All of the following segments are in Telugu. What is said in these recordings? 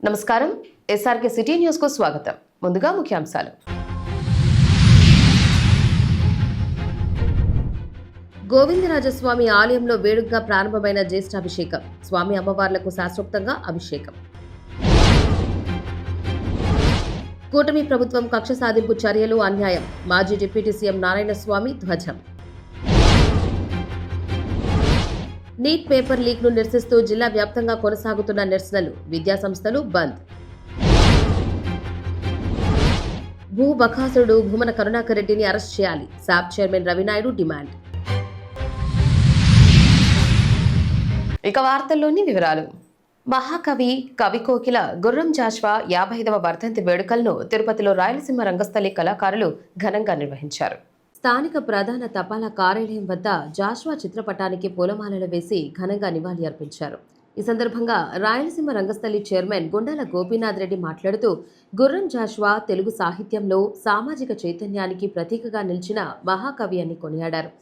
నమస్కారం. ఎస్ఆర్కే సిటీ న్యూస్ కు స్వాగతం. ముందుగా ముఖ్యాంశాలు. గోవిందరాజస్వామి ఆలయంలో వేడుకగా ప్రారంభమైన జ్యేష్ఠాభిషేకం. స్వామి అమ్మవార్లకు శాస్త్రోక్తంగా అభిషేకం. కూటమి ప్రభుత్వం కక్ష సాధింపు చర్యలు అన్యాయం. మాజీ డిప్యూటీ సీఎం నారాయణస్వామి ధ్వజం. నీట్ పేపర్ లీక్ ను నిరసిస్తూ జిల్లా వ్యాప్తంగా కొనసాగుతున్న నిరసనలు. విద్యాసంస్థలు బంద్. భూ బకాసురుడు భూమన కరుణాకర్ రెడ్డిని అరెస్ట్ చేయాలి. సాప్ చైర్మన్ రవినాయుడు డిమాండ్. ఇక వార్తల్లోని వివరాలు. మహాకవి కవికోకిల గుర్రం జాషువా 55వ వర్ధంతి వేడుకలను తిరుపతిలో రాయలసీమ రంగస్థలి కళాకారులు ఘనంగా నిర్వహించారు. స్థానిక ప్రధాన తపాలా కార్యాలయం వద్ద జాషువా చిత్రపటానికి పూలమాలలు వేసి ఘనంగా నివాళి అర్పించారు. ఈ సందర్భంగా రాయలసీమ రంగస్థలి చైర్మన్ గుండాల గోపీనాథ్ రెడ్డి మాట్లాడుతూ గుర్రం జాషువా తెలుగు సాహిత్యంలో సామాజిక చైతన్యానికి ప్రతీకగా నిలిచిన మహాకవి అని కొనియాడారు.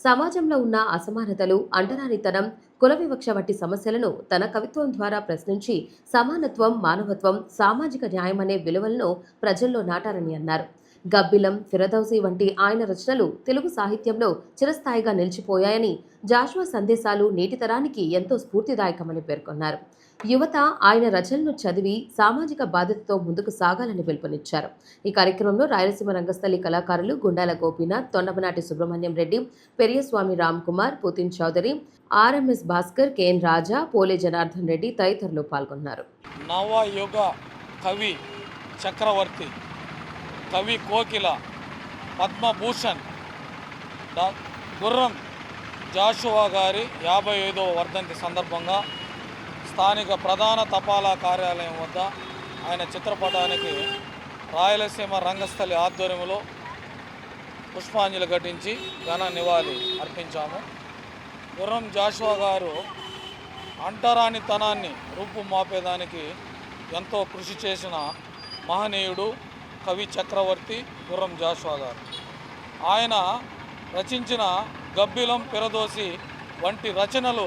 సమాజంలో ఉన్న అసమానతలు, అంటరానితనం, కుల వివక్ష వంటి సమస్యలను తన కవిత్వం ద్వారా ప్రశ్నించి సమానత్వం, మానవత్వం, సామాజిక న్యాయం అనే విలువలను ప్రజల్లో నాటారని అన్నారు. గబ్బిలం, ఫిరదౌసి వంటి ఆయన రచనలు తెలుగు సాహిత్యంలో చిరస్థాయిగా నిలిచిపోయాయని, జాషువా సందేశాలు నేటి తరానికి ఎంతో స్ఫూర్తిదాయకమని పేర్కొన్నారు. యువత ఆయన రచనలను చదివి సామాజిక బాధ్యతతో ముందుకు సాగాలని పిలుపునిచ్చారు. ఈ కార్యక్రమంలో రాయలసీమ రంగస్థలి కళాకారులు Gundala Gopinath, Tondamanati Subrahmanyam Reddy, Periyaswamy Ram Kumar, Putin Chowdary, RMS Bhaskar, KN Raja, Pole Janardhan Reddy తదితరులు పాల్గొన్నారు. నవయుగ కవి చక్రవర్తి, కవి కోకిల, పద్మభూషణ్ గుర్రం జాషువా గారి 55వ వర్ధంతి సందర్భంగా స్థానిక ప్రధాన తపాలా కార్యాలయం వద్ద ఆయన చిత్రపటానికి రాయలసీమ రంగస్థలి ఆధ్వర్యంలో పుష్పాంజలి ఘటించి ఘన నివాళి అర్పించాము. గుర్రం జాషువా గారు అంటరానితనాన్ని రూపుమాపేదానికి ఎంతో కృషి చేసిన మహనీయుడు, కవి చక్రవర్తి గుర్రం జాషువా గారు. ఆయన రచించిన గబ్బిలం, ఫిరదోసి వంటి రచనలు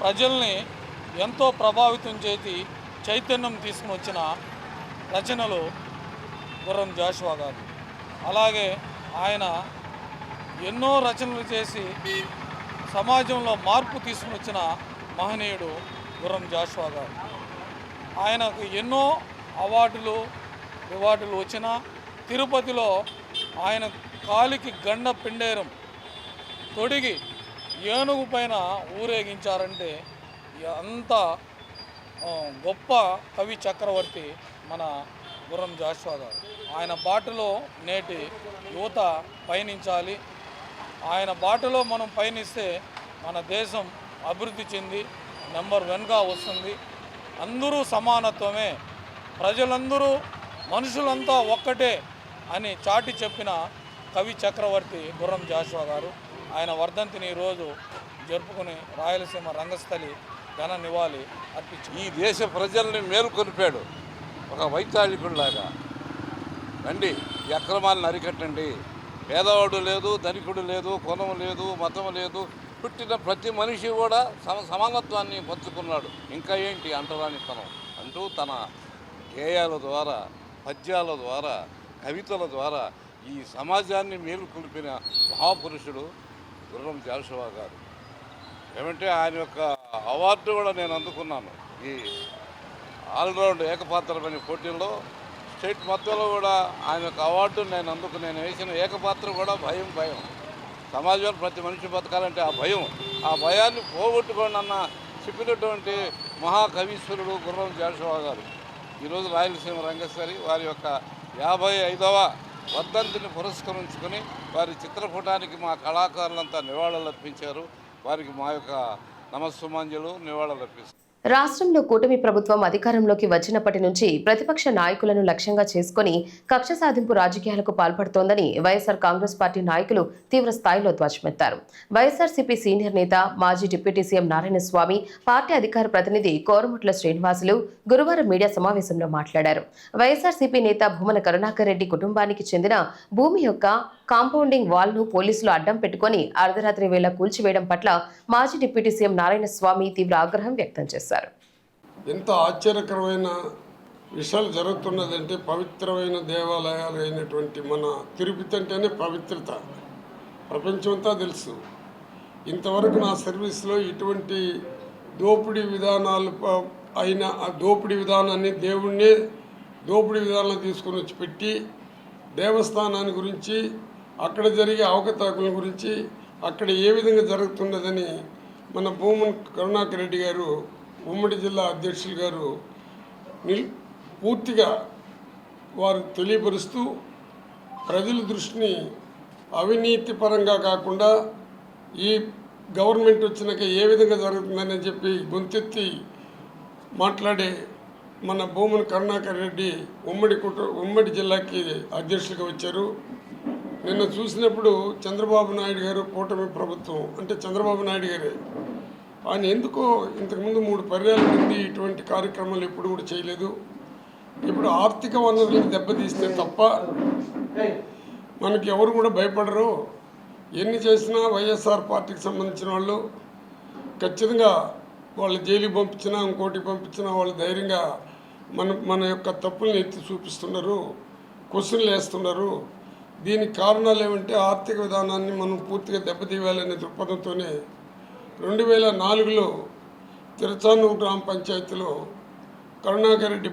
ప్రజల్ని ఎంతో ప్రభావితం చేసి చైతన్యం తీసుకుని వచ్చిన రచనలు గుర్రం జాషువా గారు. అలాగే ఆయన ఎన్నో రచనలు చేసి సమాజంలో మార్పు తీసుకుని వచ్చిన మహనీయుడు గుర్రం జాషువా గారు. ఆయనకు ఎన్నో రివార్డులు వచ్చిన తిరుపతిలో ఆయన కాలికి గండ పిండేరం తొడిగి ఏనుగు పైన ఊరేగించారంటే అంత గొప్ప కవి చక్రవర్తి మన గుర్రం జాషువా గారు. ఆయన బాటలో నేటి యువత పయనించాలి. ఆయన బాటలో మనం పయనిస్తే మన దేశం అభివృద్ధి చెంది నెంబర్ 1గా వస్తుంది. అందరూ సమానత్వమే, ప్రజలందరూ మనుషులంతా ఒక్కటే అని చాటి చెప్పిన కవి చక్రవర్తి గుర్రం జాషువా గారు. ఆయన వర్ధంతిని ఈరోజు జరుపుకుని రాయలసీమ రంగస్థలి ఘన నివాళి అర్పించారు. ఈ దేశ ప్రజల్ని మేలుకొల్పాడు ఒక వైతాళికుడిలాగా. రండి, ఈ అక్రమాలను అరికట్టండి. పేదవాడు లేదు, ధనికుడు లేదు, కులం లేదు, మతం లేదు, పుట్టిన ప్రతి మనిషి కూడా సమానత్వాన్ని పంచుకున్నాడు. ఇంకా ఏంటి అంటరానితనం అంటూ తన గేయాల ద్వారా, పద్యాల ద్వారా, కవితల ద్వారా ఈ సమాజాన్ని మేలుకొల్పిన మహాపురుషుడు గుర్రం జాషువా గారు. ఏమంటే ఆయన యొక్క అవార్డు కూడా నేను అందుకున్నాను. ఈ ఆల్రౌండ్ ఏకపాత్రమైన పోటీల్లో స్టేట్ మొత్తంలో కూడా ఆయన యొక్క అవార్డు నేను వేసిన ఏకపాత్ర కూడా భయం. సమాజంలో ప్రతి మనిషి బతకాలంటే ఆ భయాన్ని పోగొట్టుకోండి అన్న చెప్పినటువంటి మహాకవీశ్వరుడు గుర్రం జాషువా గారు. ఈరోజు రాయలసీమ రంగస్థలి వారి యొక్క 55వ వర్ధంతిని పురస్కరించుకొని వారి చిత్రపటానికి మా కళాకారులంతా నివాళులర్పించారు. వారికి మా యొక్క నమస్సుమాంజలు నివాళులర్పిస్తారు. రాష్ట్రంలో కూటమి ప్రభుత్వం అధికారంలోకి వచ్చినప్పటి నుంచి ప్రతిపక్ష నాయకులను లక్ష్యంగా చేసుకుని కక్ష సాధింపు రాజకీయాలకు పాల్పడుతోందని వైఎస్ఆర్ కాంగ్రెస్ పార్టీ నాయకులు తీవ్ర స్థాయిలో ధ్వజమెత్తారు. వైఎస్ఆర్సీపీ సీనియర్ నేత, మాజీ డిప్యూటీ సీఎం నారాయణస్వామి, పార్టీ అధికార ప్రతినిధి కోరముట్ల శ్రీనివాసులు గురువారం మీడియా సమావేశంలో మాట్లాడారు. వైఎస్ఆర్సీపీ నేత భూమన కరుణాకర్ రెడ్డి కుటుంబానికి చెందిన భూమి యొక్క కాంపౌండింగ్ వాల్ ను పోలీసులు అడ్డం పెట్టుకుని అర్ధరాత్రి వేళ కూల్చివేయడం పట్ల మాజీ డిప్యూటీ సీఎం నారాయణస్వామి తీవ్ర ఆగ్రహం వ్యక్తం చేశారు. ఎంత ఆశ్చర్యకరమైన విషయాలు జరుగుతున్నదంటే పవిత్రమైన దేవాలయాలు అయినటువంటి మన తిరుపతి అంటేనే పవిత్రత ప్రపంచమంతా తెలుసు. ఇంతవరకు నా సర్వీస్లో ఇటువంటి దోపిడీ విధానాలు అయిన ఆ దోపిడీ విధానాన్ని దేవుణ్ణే దోపిడీ విధానాలు తీసుకొని వచ్చి పెట్టి దేవస్థానాన్ని గురించి అక్కడ జరిగే అవకతవకల గురించి అక్కడ ఏ విధంగా జరుగుతున్నదని మన భూమన్ కరుణాకర్ రెడ్డి గారు ఉమ్మడి జిల్లా అధ్యక్షులు గారు పూర్తిగా వారు తెలియపరుస్తూ ప్రజల దృష్టిని అవినీతి పరంగా కాకుండా ఈ గవర్నమెంట్ వచ్చినాక ఏ విధంగా జరుగుతుందని చెప్పి గొంతెత్తి మాట్లాడే మన భూమన్ కరుణాకర్ రెడ్డి ఉమ్మడి జిల్లాకి అధ్యక్షులుగా వచ్చారు. నిన్న చూసినప్పుడు చంద్రబాబు నాయుడు గారు కూటమి ప్రభుత్వం అంటే చంద్రబాబు నాయుడు గారే ఆయన ఎందుకో ఇంతకుముందు 3 పర్యాల నుండి ఇటువంటి కార్యక్రమాలు ఎప్పుడు కూడా చేయలేదు. ఇప్పుడు ఆర్థిక వనరులను దెబ్బతీస్తే తప్ప మనకి ఎవరు కూడా భయపడరు. ఎన్ని చేసినా వైఎస్ఆర్ పార్టీకి సంబంధించిన వాళ్ళు ఖచ్చితంగా వాళ్ళు జైలుకి పంపించినా ఇంకోటి పంపించినా వాళ్ళు ధైర్యంగా మన యొక్క తప్పుల్ని ఎత్తి చూపిస్తున్నారు, క్వశ్చన్లు వేస్తున్నారు. దీనికి కారణాలు ఏమంటే ఆర్థిక విధానాన్ని మనం పూర్తిగా దెబ్బతీయాలనే దృక్పథంతోనే 2004లో తిరుచానూరు గ్రామ పంచాయతీలో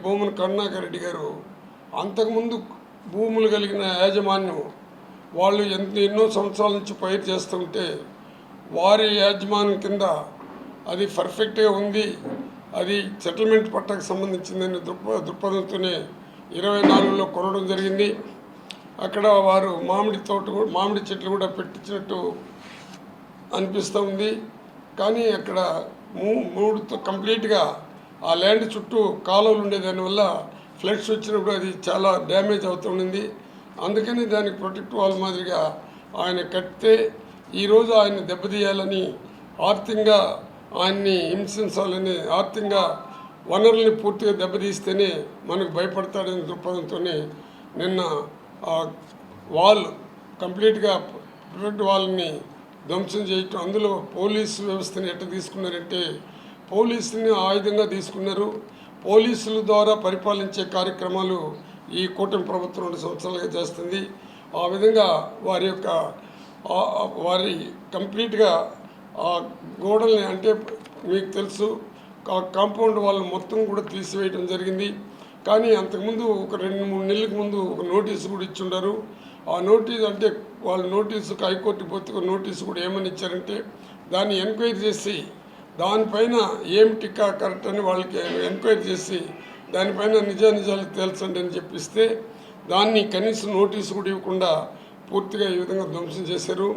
భూమన్ కరుణాకర్ రెడ్డి గారు అంతకుముందు భూములు కలిగిన యాజమాన్యం వాళ్ళు ఎన్నో సంవత్సరాల నుంచి పైరు చేస్తుంటే వారి యాజమాన్యం కింద అది పర్ఫెక్ట్గా ఉంది, అది సెటిల్మెంట్ పట్టకు సంబంధించిందని దృక్పథంతోనే 24లో కొనడం జరిగింది. అక్కడ వారు మామిడి చెట్లు కూడా పెట్టించినట్టు అనిపిస్తూ ఉంది. కానీ అక్కడ 3 కంప్లీట్గా ఆ ల్యాండ్ చుట్టూ కాలువలు ఉండేదానివల్ల ఫ్లడ్స్ వచ్చినప్పుడు అది చాలా డ్యామేజ్ అవుతుండింది. అందుకని దానికి ప్రొటెక్ట్ వాల్ మాదిరిగా ఆయన కడితే ఈరోజు ఆయన దెబ్బతీయాలని ఆర్థికంగా ఆయన్ని హింసించాలని ఆర్థికంగా వనరుల్ని పూర్తిగా దెబ్బతీస్తేనే మనకు భయపడతాడని దృక్పథంతోనే నిన్న వాల్ కంప్లీట్గా ప్రొటెక్ట్ వాల్ని ధ్వంసం చేయటం. అందులో పోలీసు వ్యవస్థని ఎట్లా తీసుకున్నారంటే పోలీసుని ఆయుధంగా తీసుకున్నారు. పోలీసుల ద్వారా పరిపాలించే కార్యక్రమాలు ఈ కూటమి ప్రభుత్వం 2 సంవత్సరాలుగా చేస్తుంది. ఆ విధంగా వారి కంప్లీట్గా ఆ గోడల్ని అంటే మీకు తెలుసు కాంపౌండ్ వాళ్ళని మొత్తం కూడా తీసివేయడం జరిగింది. కానీ అంతకుముందు ఒక 2-3 నెలలకు ముందు ఒక నోటీసు కూడా ఇచ్చుండారు. ఆ నోటీసు అంటే వాళ్ళ నోటీసుకు హైకోర్టుకి పోతే ఒక నోటీసు కూడా ఏమని ఇచ్చారంటే దాన్ని ఎంక్వైరీ చేసి దానిపైన ఏమిటి కరెక్ట్ అని వాళ్ళకి ఎంక్వైరీ చేసి దానిపైన నిజాలు తేల్చండి అని చెప్పిస్తే దాన్ని కనీసం నోటీసు కూడా ఇవ్వకుండా పూర్తిగా ఈ విధంగా ధ్వంసం చేశారు.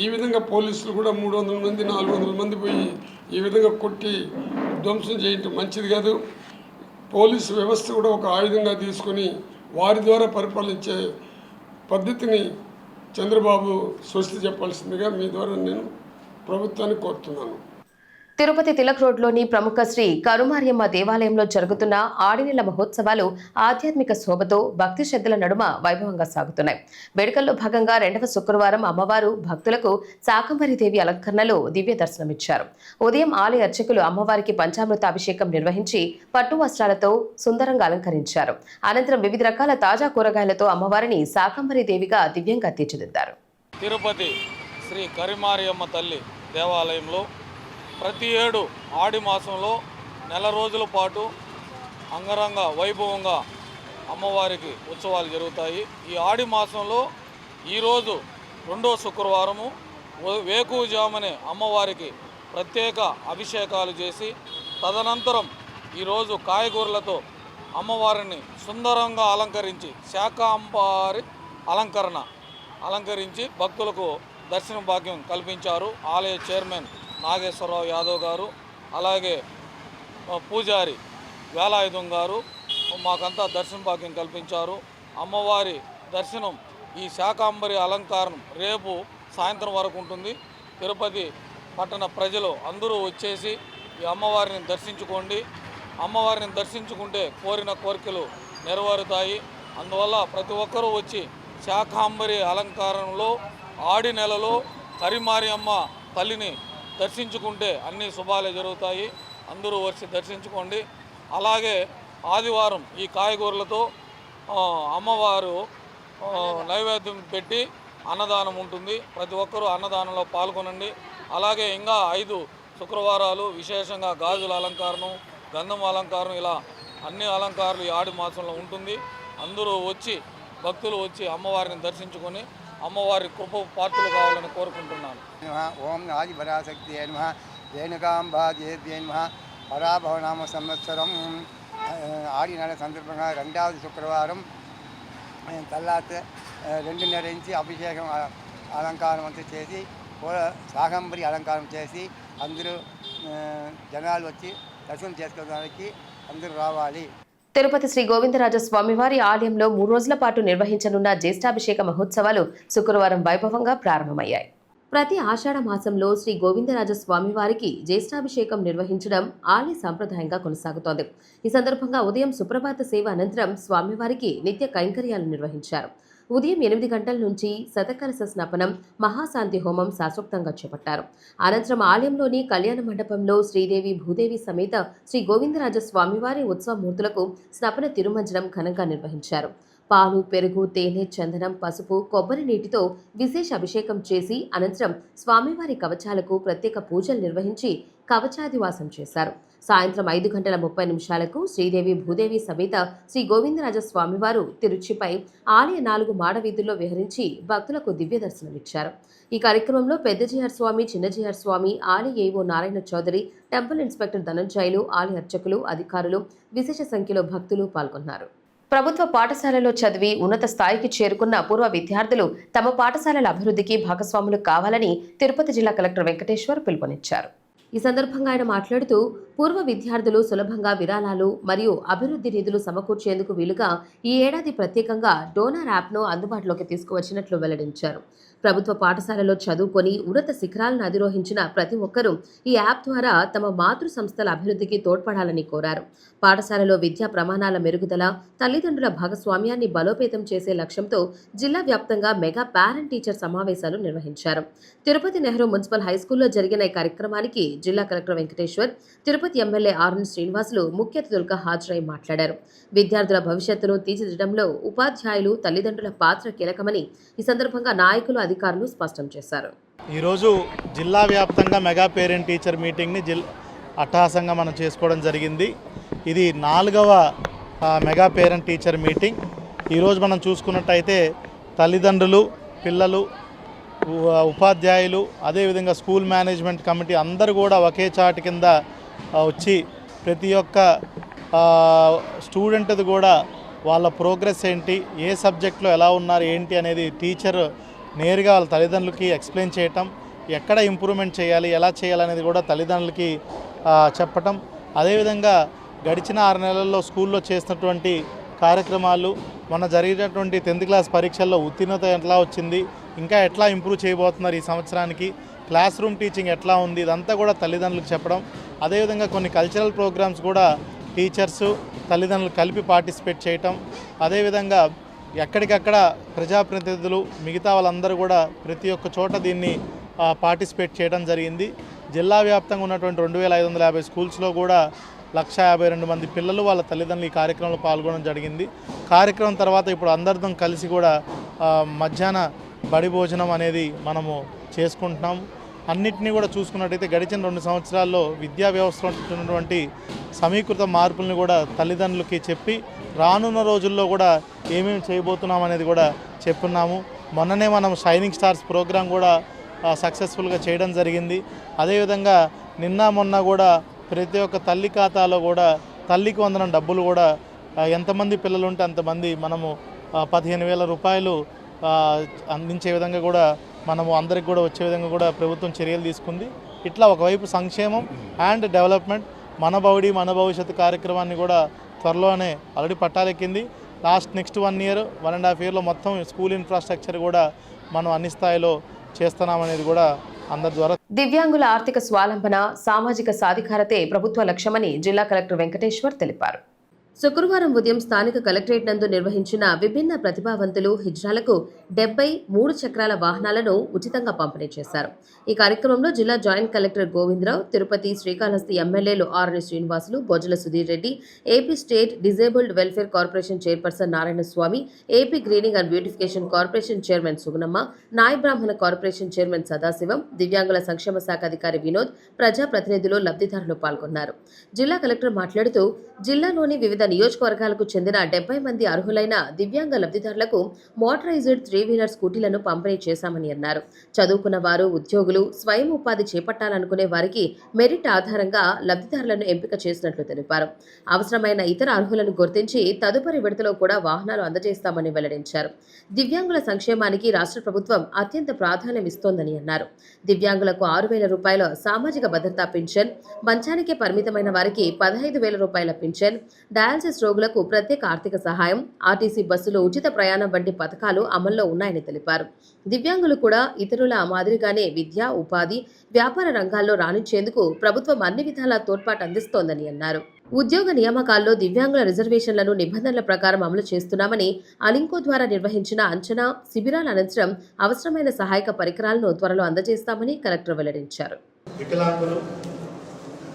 ఈ విధంగా పోలీసులు కూడా 300 మంది 400 మంది పోయి ఈ విధంగా కొట్టి ధ్వంసం చేయటం మంచిది కాదు. పోలీసు వ్యవస్థ కూడా ఒక ఆయుధంగా తీసుకొని వారి ద్వారా పరిపాలించే పద్ధతిని చంద్రబాబు స్వస్తి చెప్పాల్సిందిగా మీ ద్వారా నేను ప్రభుత్వాన్ని కోరుతున్నాను. తిరుపతి తిలక్ రోడ్లోని ప్రముఖ శ్రీ కరుమారియమ్మ దేవాలయంలో జరుగుతున్న ఆడినెల మహోత్సవాలు ఆధ్యాత్మిక శోభతో భక్తి శ్రద్ధల నడుమ వైభవంగా సాగుతున్నాయి. వేడుకల్లో భాగంగా 2వ శుక్రవారం అమ్మవారు భక్తులకు శాకంబరీదేవి అలంకరణలో దివ్య దర్శనమిచ్చారు. ఉదయం ఆలయ అర్చకులు అమ్మవారికి పంచామృత అభిషేకం నిర్వహించి పట్టు వస్త్రాలతో సుందరంగా అలంకరించారు. అనంతరం వివిధ రకాల తాజా కూరగాయలతో అమ్మవారిని శాకంబరీదేవిగా దివ్యంగా తీర్చిదిద్దారు. తిరుపతి శ్రీ కరుమారియమ్మ తల్లి దేవాలయంలో ప్రతి ఏడు ఆడి మాసంలో నెల రోజుల పాటు అంగరంగ వైభవంగా అమ్మవారికి ఉత్సవాలు జరుగుతాయి. ఈ ఆడి మాసంలో ఈరోజు 2వ శుక్రవారము వేకువజామునే అమ్మవారికి ప్రత్యేక అభిషేకాలు చేసి తదనంతరం ఈరోజు కాయగూరలతో అమ్మవారిని సుందరంగా అలంకరించి శాకాంబారి అలంకరించి భక్తులకు దర్శన భాగ్యం కల్పించారు. ఆలయ చైర్మన్ నాగేశ్వరరావు యాదవ్ గారు, అలాగే పూజారి వేలాయుధం గారు మాకంతా దర్శన భాగ్యం కల్పించారు. అమ్మవారి దర్శనం ఈ శాకాంబరి అలంకారం రేపు సాయంత్రం వరకు ఉంటుంది. తిరుపతి పట్టణ ప్రజలు అందరూ వచ్చేసి ఈ అమ్మవారిని దర్శించుకోండి. అమ్మవారిని దర్శించుకుంటే కోరిన కోరికలు నెరవేరుతాయి. అందువల్ల ప్రతి ఒక్కరూ వచ్చి శాకాంబరి అలంకారంలో ఆడి నెలలో కరిమారియమ్మ తల్లిని దర్శించుకుంటే అన్ని శుభాలే జరుగుతాయి. అందరూ వచ్చి దర్శించుకోండి. అలాగే ఆదివారం ఈ కాయగూరలతో అమ్మవారు నైవేద్యం పెట్టి అన్నదానం ఉంటుంది. ప్రతి ఒక్కరూ అన్నదానంలో పాల్గొనండి. అలాగే ఇంకా 5 శుక్రవారాలు విశేషంగా గాజుల అలంకారం, గంధం అలంకారం, ఇలా అన్ని అలంకారాలు ఈ ఆడి మాసంలో ఉంటుంది. అందరూ వచ్చి భక్తులు వచ్చి అమ్మవారిని దర్శించుకొని అమ్మవారి కృప పాత్రలు కావాలని కోరుకుంటున్నాను. ఓం ఆది పరాశక్తి నమః రేణుకాంబాదేవ్యై నమః పరాభవనామ సంవత్సరం ఆడి నెల సందర్భంగా 2వ శుక్రవారం తెల్లారితే 2:30 నుంచి అభిషేకం అలంకారం అంతా చేసి శాకంబరి అలంకారం చేసి అందరూ జనాలు వచ్చి దర్శనం చేసుకోవడానికి అందరూ రావాలి. తిరుపతి శ్రీ గోవిందరాజ స్వామివారి ఆలయంలో 3 రోజుల పాటు నిర్వహించనున్న జ్యేష్ఠాభిషేక మహోత్సవాలు శుక్రవారం వైభవంగా ప్రారంభమయ్యాయి. ప్రతి ఆషాఢ మాసంలో శ్రీ గోవిందరాజ స్వామివారికి జ్యేష్ఠాభిషేకం నిర్వహించడం ఆలయ సంప్రదాయంగా కొనసాగుతోంది. ఈ సందర్భంగా ఉదయం సుప్రభాత సేవ అనంతరం స్వామివారికి నిత్య కైంకర్యాలు నిర్వహించారు. ఉదయం 8 గంటల నుంచి శతకలశ స్నాపనం, మహాశాంతి హోమం శాస్త్రోక్తంగా చేపట్టారు. అనంతరం ఆలయంలోని కళ్యాణ మండపంలో శ్రీదేవి భూదేవి సమేత శ్రీ గోవిందరాజ స్వామివారి ఉత్సవమూర్తులకు స్నపన తిరుమంజనం ఘనంగా నిర్వహించారు. పాలు, పెరుగు, తేనె, చందనం, పసుపు, కొబ్బరి నీటితో విశేష అభిషేకం చేసి అనంతరం స్వామివారి కవచాలకు ప్రత్యేక పూజలు నిర్వహించి కవచాదివాసం చేశారు. సాయంత్రం 5:30 శ్రీదేవి భూదేవి సమేత శ్రీ గోవిందరాజ స్వామివారు తిరుచిపై ఆలయ 4 మాడ వీధుల్లో విహరించి భక్తులకు దివ్య దర్శనమిచ్చారు. ఈ కార్యక్రమంలో పెద్ద జిఆర్ స్వామి, చిన్న జిఆర్ స్వామి, ఆలయ ఏవో నారాయణ చౌదరి, టెంపుల్ ఇన్స్పెక్టర్ ధనంజయులు, ఆలయ అర్చకులు, అధికారులు, విశేష సంఖ్యలో భక్తులు పాల్గొన్నారు. ప్రభుత్వ పాఠశాలలో చదివి ఉన్నత స్థాయికి చేరుకున్న పూర్వ విద్యార్థులు తమ పాఠశాలల అభివృద్ధికి భాగస్వాములు కావాలని తిరుపతి జిల్లా కలెక్టర్ వెంకటేశ్వర్ పిలుపునిచ్చారు. ఈ సందర్భంగా ఆయన మాట్లాడుతూ పూర్వ విద్యార్థులు సులభంగా విరాళాలు మరియు అభివృద్ధి నిధులు సమకూర్చేందుకు వీలుగా ఈ ఏడాది ప్రత్యేకంగా డోనర్ యాప్ను అందుబాటులోకి తీసుకువచ్చినట్లు వెల్లడించారు. ప్రభుత్వ పాఠశాలలో చదువుకొని ఉన్నత శిఖరాలను అధిరోహించిన ప్రతి ఒక్కరూ ఈ యాప్ ద్వారా తమ మాతృ సంస్థల అభివృద్ధికి తోడ్పడాలని కోరారు. పాఠశాలలో విద్యా ప్రమాణాల మెరుగుదల, తల్లిదండ్రుల భాగస్వామ్యాన్ని బలోపేతం చేసే లక్ష్యంతో జిల్లా వ్యాప్తంగా మెగా పేరెంట్ టీచర్ సమావేశాలు నిర్వహించారు. తిరుపతి నెహ్రూ మున్సిపల్ హైస్కూల్లో జరిగిన ఈ కార్యక్రమానికి జిల్లా collector Venkateshwar, Tirupati MLA RN Srinivasulu ముఖ్య అతిథులుగా హాజరై మాట్లాడారు. విద్యార్థుల భవిష్యత్తును తీర్చిదిద్దడంలో ఉపాధ్యాయులు, తల్లిదండ్రుల పాత్ర కీలకమని ఈ సందర్భంగా నాయకులు, అధికారులు స్పష్టం చేశారు. ఈరోజు జిల్లా వ్యాప్తంగా మెగా పేరెంట్ టీచర్ మీటింగ్ని అట్టహాసంగా మనం చేసుకోవడం జరిగింది. ఇది 4వ మెగా పేరెంట్ టీచర్ మీటింగ్. ఈరోజు మనం చూసుకున్నట్టయితే తల్లిదండ్రులు, పిల్లలు, ఉపాధ్యాయులు, అదేవిధంగా స్కూల్ మేనేజ్మెంట్ కమిటీ అందరూ కూడా ఒకే చాటు కింద వచ్చి ప్రతి ఒక్క స్టూడెంట్ది కూడా వాళ్ళ ప్రోగ్రెస్ ఏంటి, ఏ సబ్జెక్ట్లో ఎలా ఉన్నారు ఏంటి అనేది టీచర్ నేరుగా వాళ్ళ తల్లిదండ్రులకి ఎక్స్ప్లెయిన్ చేయటం, ఎక్కడ ఇంప్రూవ్మెంట్ చేయాలి, ఎలా చేయాలనేది కూడా తల్లిదండ్రులకి చెప్పటం. అదేవిధంగా గడిచిన 6 నెలల్లో స్కూల్లో చేసినటువంటి కార్యక్రమాలు, మొన్న జరిగినటువంటి 10th క్లాస్ పరీక్షల్లో ఉత్తీర్ణత ఎట్లా వచ్చింది, ఇంకా ఎట్లా ఇంప్రూవ్ చేయబోతున్నారు ఈ సంవత్సరానికి, క్లాస్ రూమ్ టీచింగ్ ఎట్లా ఉంది, ఇదంతా కూడా తల్లిదండ్రులకు చెప్పడం. అదేవిధంగా కొన్ని కల్చరల్ ప్రోగ్రామ్స్ కూడా టీచర్సు, తల్లిదండ్రులు కలిపి పార్టిసిపేట్ చేయటం. అదేవిధంగా ఎక్కడికక్కడ ప్రజాప్రతినిధులు, మిగతా వాళ్ళందరూ కూడా ప్రతి ఒక్క చోట దీన్ని పార్టిసిపేట్ చేయడం జరిగింది. జిల్లా వ్యాప్తంగా ఉన్నటువంటి 2550 స్కూల్స్లో కూడా 152 మంది పిల్లలు, వాళ్ళ తల్లిదండ్రులు ఈ కార్యక్రమంలో పాల్గొనడం జరిగింది. కార్యక్రమం తర్వాత ఇప్పుడు అందరితో కలిసి కూడా మధ్యాహ్న బడి భోజనం అనేది మనము చేసుకుంటున్నాము. అన్నిటినీ కూడా చూసుకున్నట్టయితే గడిచిన 2 సంవత్సరాల్లో విద్యా వ్యవస్థలో ఉన్నటువంటి సమీకృత మార్పులను కూడా తల్లిదండ్రులకి చెప్పి రానున్న రోజుల్లో కూడా ఏమేమి చేయబోతున్నాం అనేది కూడా చెప్పున్నాము. మొన్ననే మనం షైనింగ్ స్టార్స్ ప్రోగ్రాం కూడా సక్సెస్ఫుల్గా చేయడం జరిగింది. అదేవిధంగా నిన్న మొన్న కూడా ప్రతి ఒక్క తల్లి ఖాతాలో కూడా తల్లికి వందనం డబ్బులు కూడా ఎంతమంది పిల్లలు ఉంటే అంతమంది మనము 15,000 రూపాయలు అందించే విధంగా కూడా మనము అందరికి కూడా వచ్చే విధంగా కూడా ప్రభుత్వం చర్యలు తీసుకుంది. ఇట్లా ఒకవైపు సంక్షేమం అండ్ డెవలప్మెంట్, మన బౌడి మన భవిష్యత్తు కార్యక్రమాన్ని కూడా త్వరలోనే ఆల్రెడీ పట్టాలెక్కింది. నెక్స్ట్ 1 year, 1.5 yearలో మొత్తం స్కూల్ ఇన్ఫ్రాస్ట్రక్చర్ కూడా మనం అన్ని స్థాయిలో చేస్తున్నామనేది కూడా అందరి ద్వారా. దివ్యాంగుల ఆర్థిక స్వావలంబన, సామాజిక సాధికారతే ప్రభుత్వ లక్ష్యమని జిల్లా కలెక్టర్ వెంకటేశ్వర్ తెలిపారు. శుక్రవారం ఉదయం స్థానిక కలెక్టరేట్ నందు నిర్వహించిన విభిన్న ప్రతిభావంతులు హిజ్రాలకు 73 చక్రాల వాహనాలను ఉచితంగా పంపిణీ చేశారు. ఈ కార్యక్రమంలో జిల్లా జాయింట్ కలెక్టర్ గోవిందరావు, తిరుపతి శ్రీకాళహస్తి ఎమ్మెల్యేలు RN Srinivasulu, Bojjala Sudheer Reddy, AP state disabled welfare corporation chairperson Narayanaswamy, AP greening and beautification corporation chairman Sugunamma, నాయ బ్రాహ్మణ కార్పొరేషన్ చైర్మన్ సదాశివం, దివ్యాంగుల సంక్షేమ శాఖ అధికారి వినోద్, ప్రజాప్రతినిధులు, లబ్ధిదారులు పాల్గొన్నారు. జిల్లా కలెక్టర్ మాట్లాడుతూ జిల్లాలోని వివిధ నియోజకవర్గాలకు చెందిన 70 మంది అర్హులైన దివ్యాంగ లబ్ధిదారులకు మోటరైజ్డ్ 3-వీలర్ స్కూటీలను పంపిణీ చేశామని అన్నారు. చదువుకున్న వారు, ఉద్యోగులు, స్వయం ఉపాధి చేపట్టాలనుకునే వారికి మెరిట్ ఆధారంగా లబ్ధిదారులను ఎంపిక చేసినట్లు తెలిపారు. అవసరమైన ఇతర అర్హులను గుర్తించి తదుపరి విడతలో కూడా వాహనాలు అందజేస్తామని వెల్లడించారు. దివ్యాంగుల సంక్షేమానికి రాష్ట్ర ప్రభుత్వం అత్యంత ప్రాధాన్యం ఇస్తోందని అన్నారు. దివ్యాంగులకు 6,000 రూపాయల సామాజిక భద్రతా పింఛన్, మంచానికే పరిమితమైన వారికి 15,000 రూపాయల పింఛన్, డయాలసిస్ రోగులకు ప్రత్యేక ఆర్థిక సహాయం, ఆర్టీసీ బస్సులు ఉచిత ప్రయాణం వంటి పథకాలు అమల్లో ఉన్నాయని తెలిపారు. దివ్యాంగులు కూడా ఇతరుల మాదిరిగానే విద్య, ఉపాధి, వ్యాపార రంగాల్లో రాణించేందుకు ప్రభుత్వం అన్ని విధాలా తోడ్పాటు అందిస్తోందని అన్నారు. ఉద్యోగ నియామకాల్లో దివ్యాంగుల రిజర్వేషన్లను నిబంధనల ప్రకారం అమలు చేస్తున్నామని, అలింకో ద్వారా నిర్వహించిన అంచనా శిబిరాల అనంతరం అవసరమైన సహాయక పరికరాలను త్వరలో అందజేస్తామని కలెక్టర్ వెల్లడించారు. వికలాంగులు,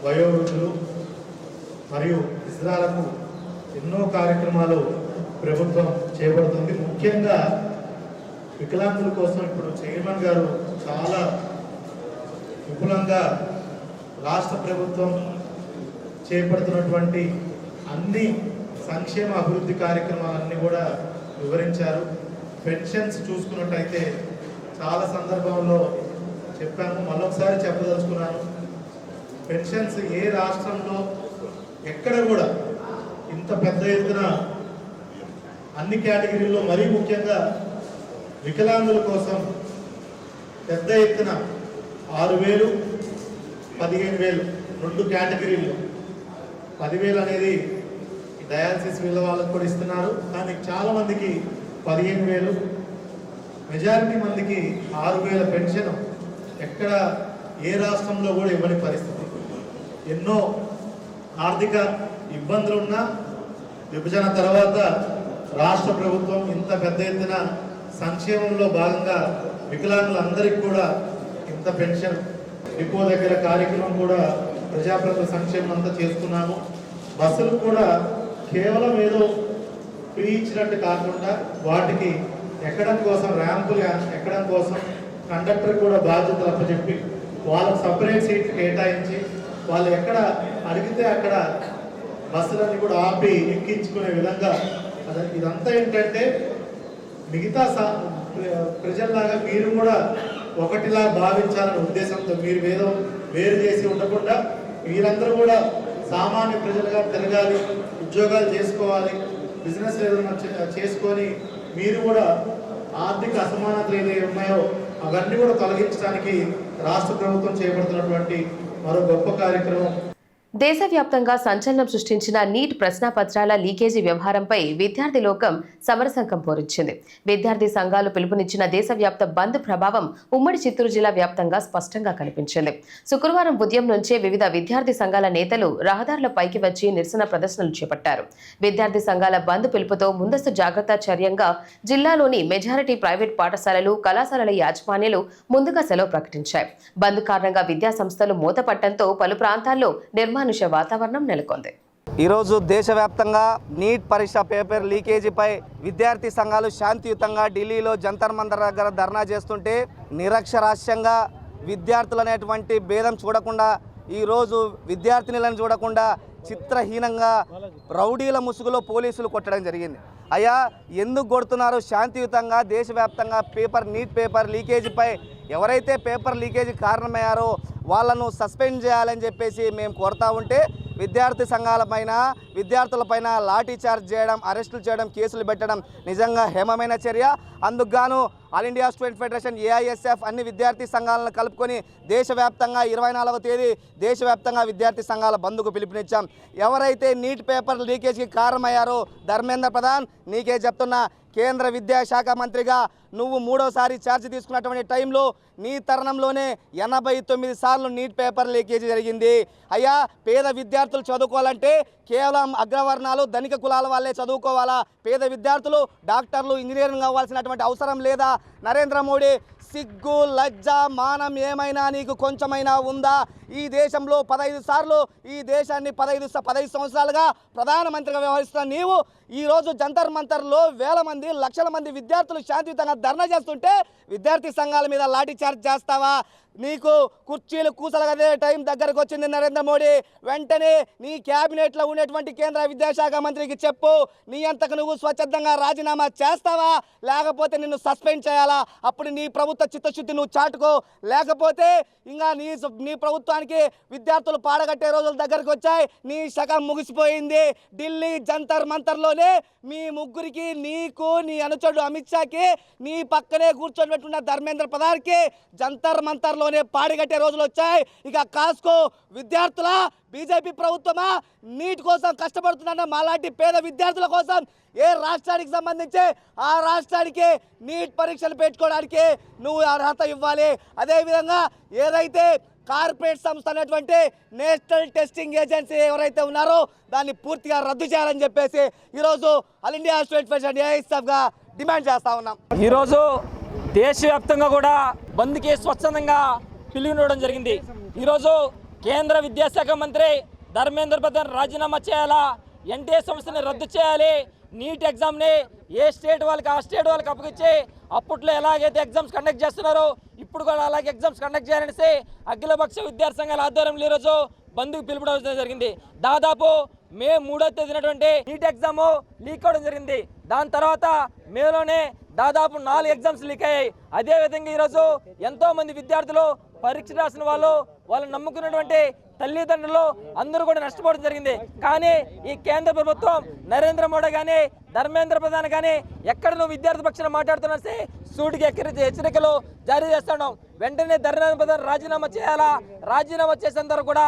వయోవృద్ధులు మరియు ఇస్రాలకు ఎన్నో కార్యక్రమాలు ప్రభుత్వం చేపడుతుంది. ముఖ్యంగా వికలాంగుల కోసం ఇప్పుడు చైర్మన్ గారు చాలా విపులంగా రాష్ట్ర ప్రభుత్వం చేపడుతున్నటువంటి అన్ని సంక్షేమ అభివృద్ధి కార్యక్రమాలన్నీ కూడా వివరించారు. పెన్షన్స్ చూసుకున్నట్టయితే చాలా సందర్భంలో చెప్పాము, మళ్ళొకసారి చెప్పదలుచుకున్నాను. పెన్షన్స్ ఏ రాష్ట్రంలో ఎక్కడ కూడా ఇంత పెద్ద ఎత్తున అన్ని కేటగిరీల్లో, మరీ ముఖ్యంగా వికలాంగుల కోసం పెద్ద ఎత్తున 6,000, 15,000 2 కేటగిరీల్లో 10,000 అనేది డయాలసిస్ వీళ్ళ వాళ్ళకు కూడా ఇస్తున్నారు. కానీ చాలా మందికి 15,000, మెజారిటీ మందికి 6,000 పెన్షన్ ఎక్కడ ఏ రాష్ట్రంలో కూడా ఇవ్వని పరిస్థితి. ఎన్నో ఆర్థిక ఇబ్బందులున్నా విభజన తర్వాత రాష్ట్ర ప్రభుత్వం ఇంత పెద్ద ఎత్తున సంక్షేమంలో భాగంగా వికలాంగులందరికీ కూడా ఇంత పెన్షన్, డిపో దగ్గర కార్యక్రమం కూడా ప్రజాప్రతినిధుల సంక్షేమం అంతా చేసుకున్నాము. బస్సులు కూడా కేవలం ఏదో ఫ్రీ ఇచ్చినట్టు కాకుండా వాటికి ఎక్కడం కోసం, ర్యాంపులు ఎక్కడం కోసం కండక్టర్ కూడా బాధ్యతలు అప్పచెప్పి వాళ్ళకు సపరేట్ సీట్లు కేటాయించి వాళ్ళు ఎక్కడ అడిగితే అక్కడ బస్సులన్నీ కూడా ఆపి ఎక్కించుకునే విధంగా ఇదంతా ఏంటంటే మిగతా ప్రజల్లాగా మీరు కూడా ఒకటిలా భావించాలనే ఉద్దేశంతో మీరు వేరు చేసి ఉండకుండా మీరందరూ కూడా సామాన్య ప్రజలుగా తిరగాలి, ఉద్యోగాలు చేసుకోవాలి, బిజినెస్ ఏదైనా చేసుకొని మీరు కూడా ఆర్థిక అసమానతలు ఏదైతే ఉన్నాయో అవన్నీ కూడా తొలగించడానికి రాష్ట్ర ప్రభుత్వం చేపడుతున్నటువంటి మరో గొప్ప కార్యక్రమం. దేశవ్యాప్తంగా సంచలనం సృష్టించిన నీట్ ప్రశ్నాపత్రాల లీకేజీ వ్యవహారంపై విద్యార్థి లోకం సమరశంఖం పూరించింది. విద్యార్థి సంఘాలు పిలుపునిచ్చిన దేశవ్యాప్త బంద్ ప్రభావం ఉమ్మడి చిత్తూరు జిల్లా వ్యాప్తంగా స్పష్టంగా కనిపించింది. శుక్రవారం ఉదయం నుంచే వివిధ విద్యార్థి సంఘాల నేతలు రహదారులపైకి వచ్చి నిరసన ప్రదర్శనలు చేపట్టారు. విద్యార్థి సంఘాల బంద్ పిలుపుతో ముందస్తు జాగ్రత్త చర్యంగా జిల్లాలోని మెజారిటీ ప్రైవేట్ పాఠశాలలు, కళాశాలల యాజమాన్యాలు ముందుగా సెలవు ప్రకటించాయి. బంద్ కారణంగా విద్యా సంస్థలు మూతపట్టడంతో పలు ప్రాంతాల్లో నిర్మానుష్య వాతావరణం నెలకొంది. ఈరోజు దేశవ్యాప్తంగా నీట్ పరీక్ష పేపర్ లీకేజీపై విద్యార్థి సంఘాలు శాంతియుతంగా ఢిల్లీలో జంతర్ మంతర్ దగ్గర ధర్నా చేస్తుంటే నిరక్షరాస్యంగా విద్యార్థులు అనేటువంటి భేదం చూడకుండా, ఈరోజు విద్యార్థినులను చూడకుండా చిత్రహీనంగా రౌడీల ముసుగులో పోలీసులు కొట్టడం జరిగింది. అయ్యా, ఎందుకు కొడుతున్నారు? శాంతియుతంగా దేశవ్యాప్తంగా నీట్ పేపర్ లీకేజీపై ఎవరైతే పేపర్ లీకేజీ కారణమయ్యారో వాళ్ళను సస్పెండ్ చేయాలని చెప్పేసి మేము కోరుతా ఉంటే విద్యార్థి సంఘాలపైన, విద్యార్థులపైన లాఠీ చార్జ్ చేయడం, అరెస్టులు చేయడం, కేసులు పెట్టడం నిజంగా హేమమైన చర్య. అందుకు గాను all India student federation AISF అన్ని విద్యార్థి సంఘాలను కలుపుకొని దేశవ్యాప్తంగా 24వ తేదీ దేశవ్యాప్తంగా విద్యార్థి సంఘాల బంద్కు పిలుపునిచ్చాం. ఎవరైతే నీట్ పేపర్ లీకేజ్కి కారణమయ్యారో ధర్మేంద్ర ప్రధాన్, నీకే చెప్తున్నా, కేంద్ర విద్యాశాఖ మంత్రిగా నువ్వు 3వసారి ఛార్జ్ తీసుకున్నటువంటి టైంలో నీ తరుణంలోనే 89 సార్లు నీట్ పేపర్ లీకేజీ జరిగింది. అయ్యా, పేద విద్యార్థులు చదువుకోవాలంటే కేవలం అగ్రవర్ణాలు ధనిక కులాల వాళ్ళే చదువుకోవాలా, పేద విద్యార్థులు డాక్టర్లు ఇంజనీరింగ్ అవ్వాల్సినటువంటి అవసరం లేదా? నరేంద్ర మోడీ, సిగ్గు లజ్జ మానం ఏమైనా నీకు కొంచెమైనా ఉందా? ఈ దేశంలో 15 సార్లు ఈ దేశాన్ని 15 సంవత్సరాలుగా ప్రధానమంత్రిగా వ్యవహరిస్తున్న నీవు ఈరోజు జంతర్ మంతర్లో వేల మంది లక్షల మంది విద్యార్థులు శాంతియుతంగా ధర్నా చేస్తుంటే విద్యార్థి సంఘాల మీద లాఠీ చార్జ్ చేస్తావా? నీకు కుర్చీలు కూసలగదే టైం దగ్గరకు వచ్చింది నరేంద్ర మోడీ. వెంటనే నీ క్యాబినెట్లో ఉన్నటువంటి కేంద్ర విద్యాశాఖ మంత్రికి చెప్పు, నీ అంతకు నువ్వు స్వచ్ఛందంగా రాజీనామా చేస్తావా, లేకపోతే నిన్ను సస్పెండ్ చేయాలా? అప్పుడు నీ ప్రభుత్వ చిత్తశుద్ధి నువ్వు చాటుకో. లేకపోతే ఇంకా నీ ప్రభుత్వానికి విద్యార్థులు పాడగట్టే రోజుల దగ్గరకు వచ్చాయి. నీ శకం ముగిసిపోయింది. ఢిల్లీ జంతర్ మంతర్లోనే మీ ముగ్గురికి, నీకు, నీ అనుచరుడు అమిత్ షాకి, నీ పక్కనే కూర్చొని పెట్టుకున్న ధర్మేంద్ర ప్రధాన్కి జంతర్ మంతర్లోనే పాడిగట్టే రోజులు వచ్చాయి. ఇక కాస్కో విద్యార్థుల బీజేపీ ప్రభుత్వమా నీట్ కోసం కష్టపడుతున్న మాలాంటి పేద విద్యార్థుల కోసం ఏ రాష్ట్రానికి సంబంధించి ఆ రాష్ట్రానికి నీట్ పరీక్షలు పెట్టుకోవడానికి నువ్వు అర్హత ఇవ్వాలి. అదేవిధంగా ఏదైతే కార్పొరేట్ సంస్థ అనేటువంటి నేషనల్ టెస్టింగ్ ఏజెన్సీ ఎవరైతే ఉన్నారో దాన్ని పూర్తిగా రద్దు చేయాలని చెప్పేసి ఈరోజు ఆల్ ఇండియా స్టూడెంట్ ఫెడరేషన్ ఏఐఎస్ఎఫ్గా డిమాండ్ చేస్తూ ఉన్నాం. ఈరోజు దేశవ్యాప్తంగా కూడా బంద్కి స్వచ్ఛందంగా పిలుపునివ్వడం జరిగింది. ఈరోజు కేంద్ర విద్యాశాఖ మంత్రి ధర్మేంద్ర ప్రధాన్ రాజీనామా చేయాలా, ఎన్టీఏ సంస్థని రద్దు చేయాలి, నీట్ ఎగ్జామ్ని ఏ స్టేట్ వాళ్ళకి ఆ స్టేట్ వాళ్ళకి అప్పగించి అప్పట్లో ఎలాగైతే ఎగ్జామ్స్ కండక్ట్ చేస్తున్నారో ఇప్పుడు కూడా అలాగే ఎగ్జామ్స్ కండక్ట్ చేయాలనేసి అఖిలపక్ష విద్యార్థి సంఘాల ఆధ్వర్యంలో ఈరోజు బంద్కు పిలుపుడం జరిగింది. దాదాపు మే 3వ తేదీనటువంటి నీట్ ఎగ్జామ్ లీక్ అవడం జరిగింది. దాని తర్వాత మేలోనే దాదాపు 4 ఎగ్జామ్స్ లీక్ అయ్యాయి. అదేవిధంగా ఈరోజు ఎంతోమంది విద్యార్థులు పరీక్ష రాసిన వాళ్ళు నమ్ముకున్నటువంటి తల్లిదండ్రులు అందరూ కూడా నష్టపోవడం జరిగింది. కానీ ఈ కేంద్ర ప్రభుత్వం నరేంద్ర మోడీ కానీ ధర్మేంద్ర ప్రధాన్ కానీ ఎక్కడ నువ్వు విద్యార్థి పక్షాన మాట్లాడుతున్నా సూటికి హెచ్చరికలు జారీ చేస్తున్నాం. వెంటనే ధర్మేంద్ర ప్రధాన్ రాజీనామా చేయాలా, రాజీనామా చేసేందరూ కూడా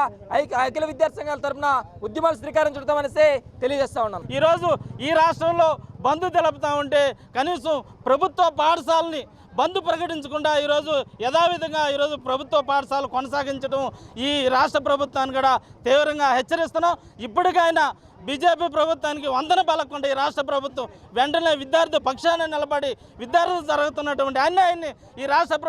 అఖిల విద్యార్థి సంఘాల తరఫున ఉద్యమాలు శ్రీకారం చుడతామనేసి తెలియజేస్తా ఉన్నాం. ఈరోజు ఈ రాష్ట్రంలో బంద్ తెలుపుతా ఉంటే కనీసం ప్రభుత్వ పాఠశాలని బంద్ ప్రకటించకుండా ఈరోజు యథావిధంగా ఈరోజు ప్రభుత్వ పాఠశాలలు కొనసాగించడం ఈ రాష్ట్ర ప్రభుత్వాన్ని కూడా తీవ్రంగా హెచ్చరిస్తున్నాం. ఇప్పటికైనా బీజేపీ ప్రభుత్వానికి వందన పలకుండా ఈ రాష్ట్ర ప్రభుత్వం వెంటనే విద్యార్థి పక్షాన నిలబడి విద్యార్థులు జరుగుతున్నటువంటి అన్యాయాన్ని ఈ రాష్ట్ర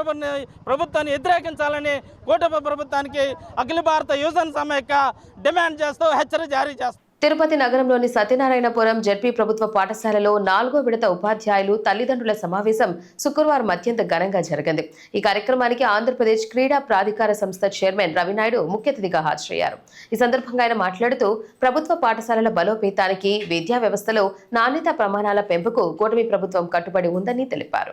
ప్రభుత్వాన్ని వ్యతిరేకించాలని కూటమి ప్రభుత్వానికి అఖిల భారత యువజన సమైక్య డిమాండ్ చేస్తూ హెచ్చరిక జారీ చేస్తాం. తిరుపతి నగరంలోని సత్యనారాయణపురం జడ్పీ ప్రభుత్వ పాఠశాలలో 4వ విడత ఉపాధ్యాయులు తల్లిదండ్రుల సమావేశం శుక్రవారం అత్యంత ఘనంగా జరిగింది. ఈ కార్యక్రమానికి ఆంధ్రప్రదేశ్ క్రీడా ప్రాధికార సంస్థ చైర్మన్ రవినాయుడు ముఖ్య అతిథిగా హాజరయ్యారు. ఈ సందర్భంగా ఆయన మాట్లాడుతూ ప్రభుత్వ పాఠశాలల బలోపేతానికి విద్యా వ్యవస్థలో నాణ్యతా ప్రమాణాల పెంపుకు కూటమి ప్రభుత్వం కట్టుబడి ఉందని తెలిపారు.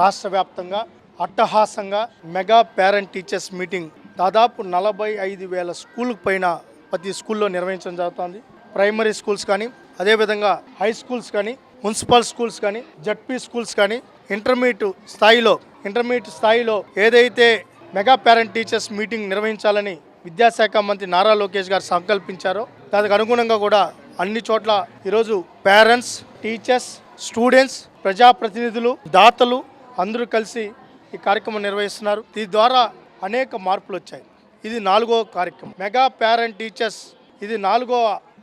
రాష్ట్ర వ్యాప్తంగా అట్టహాసంగా మెగా పేరెంట్ టీచర్స్ మీటింగ్ దాదాపు 45,000 స్కూళ్ళకు పైన ప్రతి స్కూల్లో నిర్వహించడం జరుగుతుంది. ప్రైమరీ స్కూల్స్ కానీ, అదేవిధంగా హై స్కూల్స్ కానీ, మున్సిపల్ స్కూల్స్ కానీ, జడ్పీ స్కూల్స్ కానీ, ఇంటర్మీడియట్ స్థాయిలో ఏదైతే మెగా పేరెంట్ టీచర్స్ మీటింగ్ నిర్వహించాలని విద్యాశాఖ మంత్రి నారా లోకేష్ గారు సంకల్పించారో దానికి అనుగుణంగా కూడా అన్ని చోట్ల ఈరోజు పేరెంట్స్, టీచర్స్, స్టూడెంట్స్, ప్రజాప్రతినిధులు, దాతలు అందరూ కలిసి ఈ కార్యక్రమం నిర్వహిస్తున్నారు. దీని ద్వారా అనేక మార్పులు వచ్చాయి. ఇది 4వ కార్యక్రమం. మెగా పేరెంట్ టీచర్స్ ఇది 4వ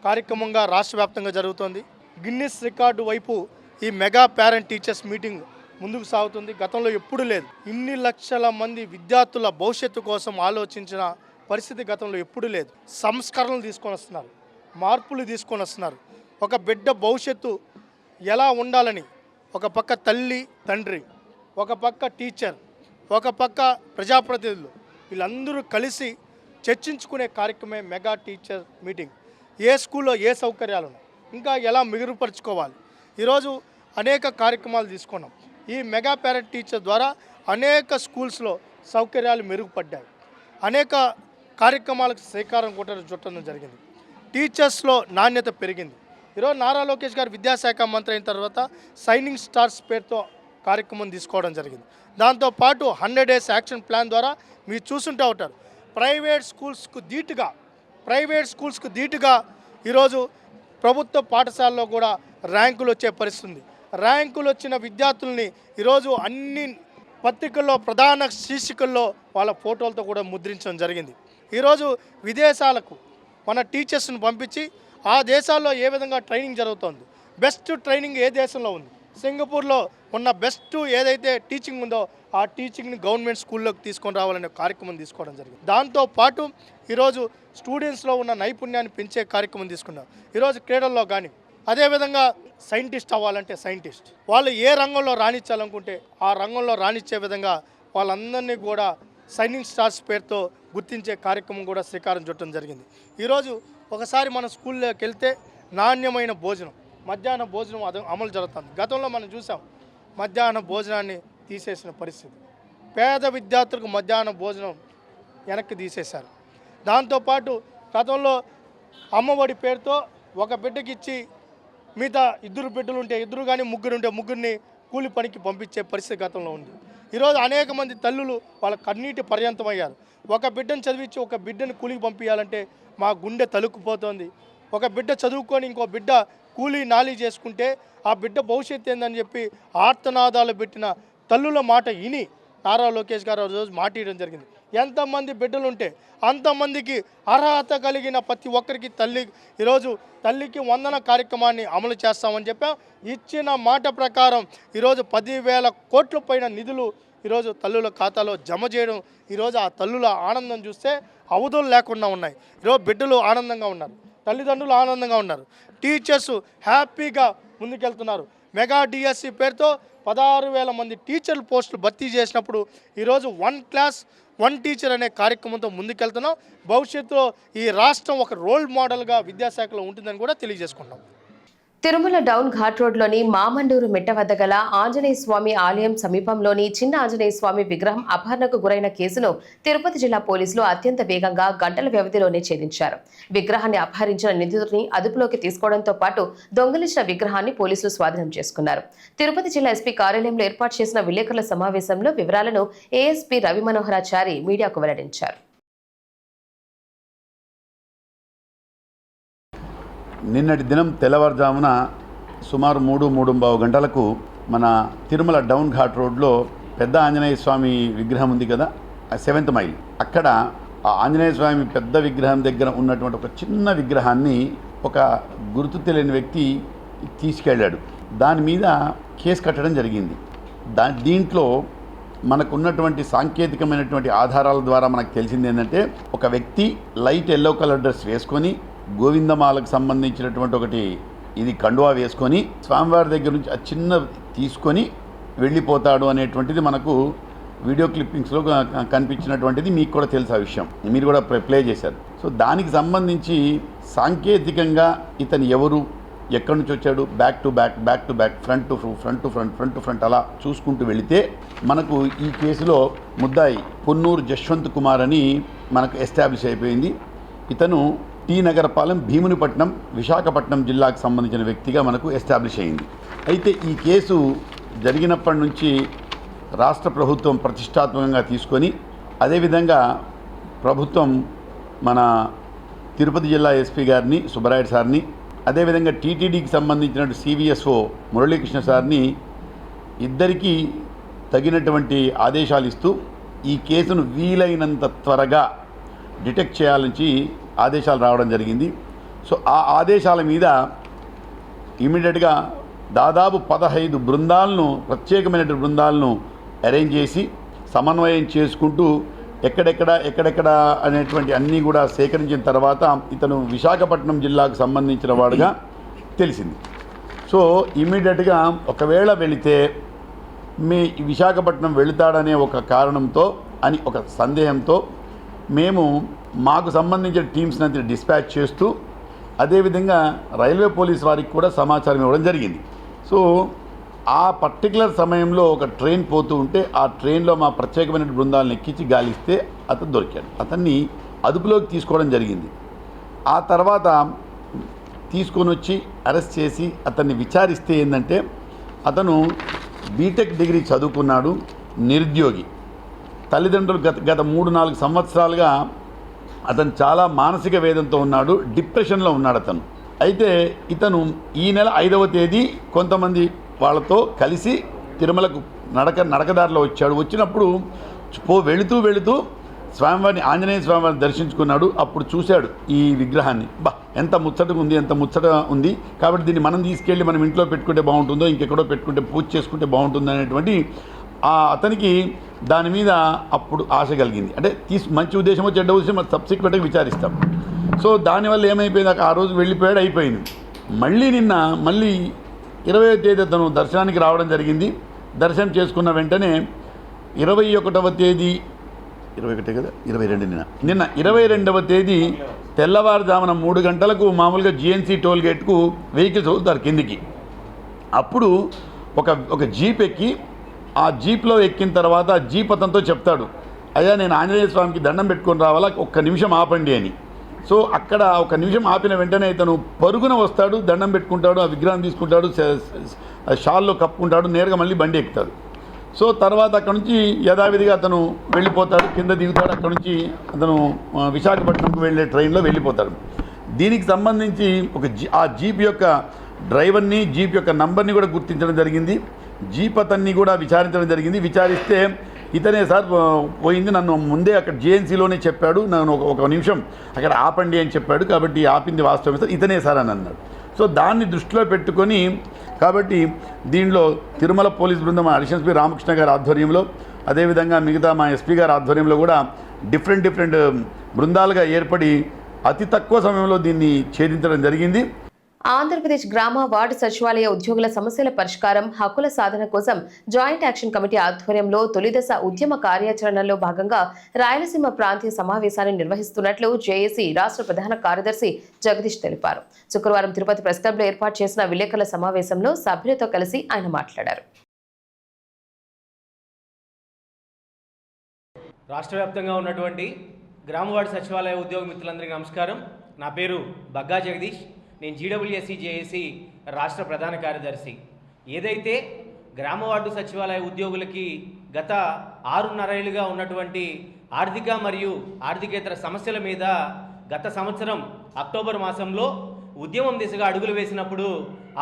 కార్యక్రమంగా రాష్ట్ర వ్యాప్తంగా జరుగుతోంది. గిన్నిస్ రికార్డు వైపు ఈ మెగా పేరెంట్ టీచర్స్ మీటింగ్ ముందుకు సాగుతుంది. గతంలో ఎప్పుడూ లేదు. ఇన్ని లక్షల మంది విద్యార్థుల భవిష్యత్తు కోసం ఆలోచించిన పరిస్థితి గతంలో ఎప్పుడూ లేదు. సంస్కరణలు తీసుకొని వస్తున్నారు, మార్పులు తీసుకొని వస్తున్నారు. ఒక బిడ్డ భవిష్యత్తు ఎలా ఉండాలని ఒక పక్క తల్లి తండ్రి, ఒక పక్క టీచర్, ఒక పక్క ప్రజాప్రతినిధులు వీళ్ళందరూ కలిసి చర్చించుకునే కార్యక్రమే మెగా టీచర్ మీటింగ్. ఏ స్కూల్లో ఏ సౌకర్యాలు ఉన్నాయి, ఇంకా ఎలా మెరుగుపరుచుకోవాలి. ఈరోజు అనేక కార్యక్రమాలు తీసుకున్నాం. ఈ మెగా పేరెంట్ టీచర్ ద్వారా అనేక స్కూల్స్లో సౌకర్యాలు మెరుగుపడ్డాయి. అనేక కార్యక్రమాలకు శ్రీకారం చుట్టడం జరిగింది. టీచర్స్లో నాణ్యత పెరిగింది. ఈరోజు నారా లోకేష్ గారు విద్యాశాఖ మంత్రి అయిన తర్వాత షైనింగ్ స్టార్స్ పేరుతో కార్యక్రమం తీసుకోవడం జరిగింది. దాంతోపాటు 100 days యాక్షన్ ప్లాన్ ద్వారా మీరు చూస్తుంటూ ఉంటారు. ప్రైవేట్ స్కూల్స్కు ధీటుగా ఈరోజు ప్రభుత్వ పాఠశాలలో కూడా ర్యాంకులు వచ్చే పరిస్థితి. ర్యాంకులు వచ్చిన విద్యార్థుల్ని ఈరోజు అన్ని పత్రికల్లో ప్రధాన శీర్షికల్లో వాళ్ళ ఫోటోలతో కూడా ముద్రించడం జరిగింది. ఈరోజు విదేశాలకు మన టీచర్స్ని పంపించి ఆ దేశాల్లో ఏ విధంగా ట్రైనింగ్ జరుగుతుంది, బెస్ట్ ట్రైనింగ్ ఏ దేశంలో ఉంది, సింగపూర్లో ఉన్న బెస్ట్ ఏదైతే టీచింగ్ ఉందో ఆ టీచింగ్ని గవర్నమెంట్ స్కూల్లోకి తీసుకొని రావాలనే కార్యక్రమం తీసుకోవడం జరిగింది. దాంతోపాటు ఈరోజు స్టూడెంట్స్లో ఉన్న నైపుణ్యాన్ని పెంచే కార్యక్రమం తీసుకున్నాం. ఈరోజు క్రీడల్లో కానీ అదేవిధంగా సైంటిస్ట్ అవ్వాలంటే సైంటిస్ట్, వాళ్ళు ఏ రంగంలో రాణించాలనుకుంటే ఆ రంగంలో రాణించే విధంగా వాళ్ళందరినీ కూడా సైనింగ్ స్టార్స్ పేరుతో గుర్తించే కార్యక్రమం కూడా శ్రీకారం చుట్టడం జరిగింది. ఈరోజు ఒకసారి మన స్కూల్లోకి వెళ్తే నాణ్యమైన భోజనం, మధ్యాహ్న భోజనం అమలు జరుగుతుంది. గతంలో మనం చూసాం మధ్యాహ్న భోజనాన్ని తీసేసిన పరిస్థితి, పేద విద్యార్థులకు మధ్యాహ్న భోజనం వెనక్కి తీసేశారు. దాంతోపాటు గతంలో అమ్మఒడి పేరుతో ఒక బిడ్డకి ఇచ్చి మిగతా ఇద్దరు బిడ్డలు ఉంటే ఇద్దరు కానీ ముగ్గురు ఉంటే ముగ్గురిని కూలి పనికి పంపించే పరిస్థితి గతంలో ఉంది. ఈరోజు అనేక మంది తల్లులు వాళ్ళ కన్నీటి పర్యంతమయ్యారు. ఒక బిడ్డను చదివించి ఒక బిడ్డను కూలికి పంపించాలంటే మా గుండె తలుక్కుపోతుంది. ఒక బిడ్డ చదువుకొని ఇంకో బిడ్డ కూలీ నాలీ చేసుకుంటే ఆ బిడ్డ భవిష్యత్తు ఏందని చెప్పి ఆర్తనాదాలు పెట్టిన తల్లుల మాట విని నారా లోకేష్ గారు రోజు మాట్లాడడం జరిగింది. ఎంతమంది బిడ్డలు ఉంటే అంతమందికి అర్హత కలిగిన ప్రతి ఒక్కరికి ఈరోజు తల్లికి వందన కార్యక్రమాన్ని అమలు చేస్తామని చెప్పాం. ఇచ్చిన మాట ప్రకారం ఈరోజు 10,000 కోట్ల పైన నిధులు ఈరోజు తల్లుల ఖాతాలో జమ చేయడం, ఈరోజు ఆ తల్లుల ఆనందం చూస్తే అవధులు లేకుండా ఉన్నాయి. ఈరోజు బిడ్డలు ఆనందంగా ఉన్నారు, తల్లిదండ్రులు ఆనందంగా ఉన్నారు, టీచర్స్ హ్యాపీగా ముందుకెళ్తున్నారు. మెగా డిఎస్సి పేరుతో 16,000 మంది టీచర్ల పోస్టులు భర్తీ చేసినప్పుడు ఈరోజు 1 క్లాస్ 1 టీచర్ అనే కార్యక్రమంతో ముందుకెళ్తున్నాం. భవిష్యత్తులో ఈ రాష్ట్రం ఒక రోల్ మోడల్గా విద్యాశాఖలో ఉంటుందని కూడా తెలియజేసుకుంటాం. తిరుమల డౌన్ ఘాట్ రోడ్లోని మామండూరు మిట్ట వద్ద గల ఆంజనేయ స్వామి ఆలయం సమీపంలోని చిన్న ఆంజనేయ స్వామి విగ్రహం అపహరణకు గురైన కేసును తిరుపతి జిల్లా పోలీసులు అత్యంత వేగంగా గంటల వ్యవధిలోనే ఛేదించారు. విగ్రహాన్ని అపహరించిన నిందితుడిని అదుపులోకి తీసుకోవడంతో పాటు దొంగిలించిన విగ్రహాన్ని పోలీసులు స్వాధీనం చేసుకున్నారు. తిరుపతి జిల్లా ఎస్పీ కార్యాలయంలో ఏర్పాటు చేసిన విలేకరుల సమావేశంలో వివరాలను ఏఎస్పీ రవి మనోహరాచారి మీడియాకు వెల్లడించారు. నిన్నటి దినం తెల్లవారుజామున సుమారు 3-3:15 గంటలకు మన తిరుమల డౌన్ ఘాట్ రోడ్లో పెద్ద ఆంజనేయ స్వామి విగ్రహం ఉంది కదా, 7th మైల్, అక్కడ ఆ ఆంజనేయ స్వామి పెద్ద విగ్రహం దగ్గర ఉన్నటువంటి ఒక చిన్న విగ్రహాన్ని ఒక గుర్తు తెలియని వ్యక్తి తీసుకెళ్ళాడు. దాని మీద కేసు కట్టడం జరిగింది. దీంట్లో మనకున్నటువంటి సాంకేతికమైనటువంటి ఆధారాల ద్వారా మనకు తెలిసింది ఏంటంటే, ఒక వ్యక్తి లైట్ ఎల్లో కలర్ డ్రెస్ వేసుకొని గోవిందమాలకు సంబంధించినటువంటి ఒకటి ఇది కండువా వేసుకొని స్వామివారి దగ్గర నుంచి ఆ చిన్న తీసుకొని వెళ్ళిపోతాడు అనేటువంటిది మనకు వీడియో క్లిప్పింగ్స్లో కనిపించినటువంటిది మీకు కూడా తెలుసు. ఆ విషయం మీరు కూడా ప్లే చేశారు. సో దానికి సంబంధించి సాంకేతికంగా ఇతను ఎవరు, ఎక్కడి నుంచి వచ్చాడు, back to back front to front అలా చూసుకుంటూ వెళితే మనకు ఈ కేసులో ముద్దాయి పొన్నూరు జశ్వంత్ కుమార్ అని మనకు ఎస్టాబ్లిష్ అయిపోయింది. ఇతను టీ నగరపాలెం భీమునిపట్నం విశాఖపట్నం జిల్లాకు సంబంధించిన వ్యక్తిగా మనకు ఎస్టాబ్లిష్ అయింది. అయితే ఈ కేసు జరిగినప్పటి నుంచి రాష్ట్ర ప్రభుత్వం ప్రతిష్టాత్మకంగా తీసుకొని, అదేవిధంగా ప్రభుత్వం మన తిరుపతి జిల్లా ఎస్పీ గారిని సుబ్బరాయుడు సార్ని, అదేవిధంగా టీటీడీకి సంబంధించిన సివిఎస్ఓ మురళీకృష్ణ సార్ని ఇద్దరికీ తగినటువంటి ఆదేశాలు ఇస్తూ ఈ కేసును వీలైనంత త్వరగా డిటెక్ట్ చేయాలని ఆదేశాలు రావడం జరిగింది. సో ఆ ఆదేశాల మీద ఇమీడియట్గా దాదాపు 15 బృందాలను, ప్రత్యేకమైన బృందాలను అరేంజ్ చేసి సమన్వయం చేసుకుంటూ ఎక్కడెక్కడ అనేటువంటి అన్నీ కూడా సేకరించిన తర్వాత ఇతను విశాఖపట్నం జిల్లాకు సంబంధించిన వాడుగా తెలిసింది. సో ఇమీడియట్గా ఒకవేళ వెళితే విశాఖపట్నం వెళుతాడనే ఒక కారణంతో అని ఒక సందేహంతో మేము మాకు సంబంధించిన టీమ్స్ని అంతా డిస్పాచ్ చేస్తూ, అదేవిధంగా రైల్వే పోలీస్ వారికి కూడా సమాచారం ఇవ్వడం జరిగింది. సో ఆ పర్టికులర్ సమయంలో ఒక ట్రైన్ పోతూ ఉంటే ఆ ట్రైన్లో మా ప్రత్యేకమైన బృందాలను ఎక్కించి గాలిస్తే అతను దొరికాడు. అతన్ని అదుపులోకి తీసుకోవడం జరిగింది. ఆ తర్వాత తీసుకొని వచ్చి అరెస్ట్ చేసి అతన్ని విచారిస్తే ఏంటంటే, అతను బీటెక్ డిగ్రీ చదువుకున్నాడు, నిరుద్యోగి, తల్లిదండ్రులు గత 3-4 సంవత్సరాలుగా అతను చాలా మానసిక వేదనతో ఉన్నాడు, డిప్రెషన్లో ఉన్నాడు అతను. అయితే ఇతను ఈ నెల 5వ తేదీ కొంతమంది వాళ్ళతో కలిసి తిరుమలకు నడకదారిలో వచ్చాడు. వచ్చినప్పుడు వెళుతూ స్వామివారిని, ఆంజనేయ స్వామివారిని దర్శించుకున్నాడు. అప్పుడు చూశాడు ఈ విగ్రహాన్ని. ఎంత ముచ్చటగా ఉంది, ఎంత ముచ్చట ఉంది, కాబట్టి దీన్ని మనం తీసుకెళ్ళి మనం ఇంట్లో పెట్టుకుంటే బాగుంటుందో, ఇంకెక్కడో పెట్టుకుంటే పూజ చేసుకుంటే బాగుంటుందో అనేటువంటి అతనికి దాని మీద అప్పుడు ఆశ కలిగింది. అంటే మంచి ఉద్దేశమో చెడ్డ ఉద్దేశమో సబ్సిక్వెంట్గా విచారిస్తాం. సో దానివల్ల ఏమైపోయింది, ఆ రోజు వెళ్ళిపోయాడు, అయిపోయింది. మళ్ళీ 20వ తేదీ అతను దర్శనానికి రావడం జరిగింది. దర్శనం చేసుకున్న వెంటనే 21వ తేదీ 21 కదా 22 నిన్న 22వ తేదీ తెల్లవారుజామున 3 గంటలకు మామూలుగా జిఎన్సీ టోల్ గేట్కు వెహికల్స్ వదులుతారు కిందికి. అప్పుడు ఒక జీప్ ఎక్కి ఆ జీప్లో ఎక్కిన తర్వాత జీప్ అతనితో చెప్తాడు, అయ్యా నేను ఆంజనేయ స్వామికి దండం పెట్టుకొని రావాలా, ఒక్క నిమిషం ఆపండి అని. సో అక్కడ ఒక నిమిషం ఆపిన వెంటనే ఇతను పరుగున వస్తాడు, దండం పెట్టుకుంటాడు, ఆ విగ్రహం తీసుకుంటాడు, షాల్లో కప్పుకుంటాడు, నేరుగా మళ్ళీ బండి ఎక్కుతాడు. సో తర్వాత అక్కడ నుంచి యథావిధిగా అతను వెళ్ళిపోతాడు, కింద దిగుతాడు. అక్కడ నుంచి అతను విశాఖపట్నంకు వెళ్ళే ట్రైన్లో వెళ్ళిపోతాడు. దీనికి సంబంధించి ఆ జీప్ యొక్క డ్రైవర్ని, జీప్ యొక్క నంబర్ని కూడా గుర్తించడం జరిగింది. జీప్ అతన్ని కూడా విచారించడం జరిగింది. విచారిస్తే ఇతనే సార్ పోయింది, నన్ను ముందే అక్కడ జేఎన్సీలోనే చెప్పాడు, నన్ను ఒక నిమిషం అక్కడ ఆపండి అని చెప్పాడు, కాబట్టి ఆపింది వాస్తవమే సార్, ఇతనే సార్ అని అన్నాడు. సో దాన్ని దృష్టిలో పెట్టుకొని కాబట్టి దీనిలో తిరుమల పోలీస్ బృందం అడిషనల్ ఎస్పీ రామకృష్ణ గారి ఆధ్వర్యంలో, అదేవిధంగా మిగతా మా ఎస్పీ గారి ఆధ్వర్యంలో కూడా డిఫరెంట్ బృందాలుగా ఏర్పడి అతి తక్కువ సమయంలో దీన్ని ఛేదించడం జరిగింది. ఆంధ్రప్రదేశ్ గ్రామ వార్డు సచివాలయ ఉద్యోగుల సమస్యల పరిష్కారం, హక్కుల సాధన కోసం జాయింట్ యాక్షన్ కమిటీ ఆధ్వర్యంలో తొలిదశ ఉద్యమ కార్యాచరణలో భాగంగా రాయలసీమ ప్రాంతీయ సమావేశాన్ని నిర్వహిస్తున్నట్లు జేఏసీ రాష్ట్ర ప్రధాన కార్యదర్శి జగదీష్ తెలిపారు. శుక్రవారం తిరుపతి ప్రెస్ క్లబ్లో ఏర్పాటు చేసిన విలేకరుల సమావేశంలో సభ్యులతో కలిసి ఆయన మాట్లాడారు. రాష్ట్ర వ్యాప్తంగా ఉన్నటువంటి గ్రామ వార్డు సచివాలయ ఉద్యోగ మిత్రులందరికీ నమస్కారం. నా పేరు బగ్గా జగదీష్. నేను జీడబ్ల్యూఎస్సీ జేఏసీ రాష్ట్ర ప్రధాన కార్యదర్శి. ఏదైతే గ్రామ వార్డు సచివాలయ ఉద్యోగులకి గత 6.5 ఏళ్లుగా ఉన్నటువంటి ఆర్థిక మరియు ఆర్థికేతర సమస్యల మీద గత సంవత్సరం అక్టోబర్ మాసంలో ఉద్యమం దిశగా అడుగులు వేసినప్పుడు